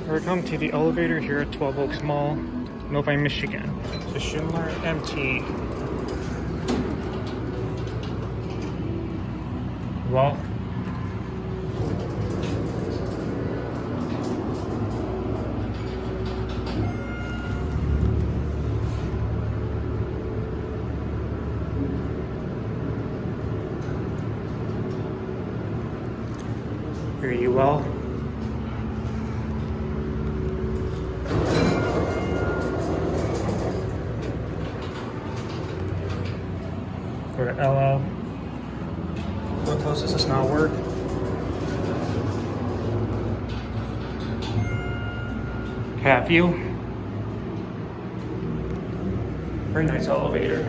Welcome to the elevator here at 12 Oaks Mall, Novi, Michigan. The Schindler MT. Well, hear you well. Go to LL. What close does this not work? Have you? Very nice elevator.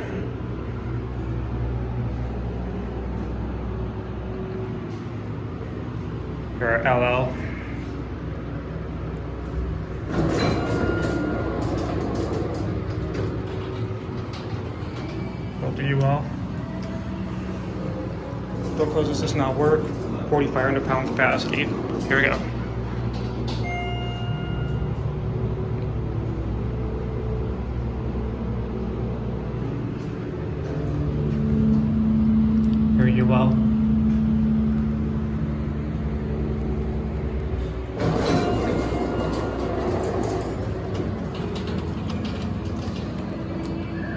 Here at LL. Hope you well. Door closes does not work. 4,500 pound capacity. Here we go. Hear you well.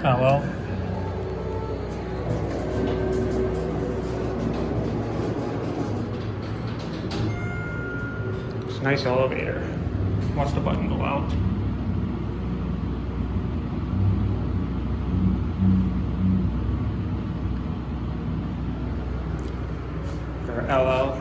Oh well. It's a nice elevator. Watch the button go out. For LL.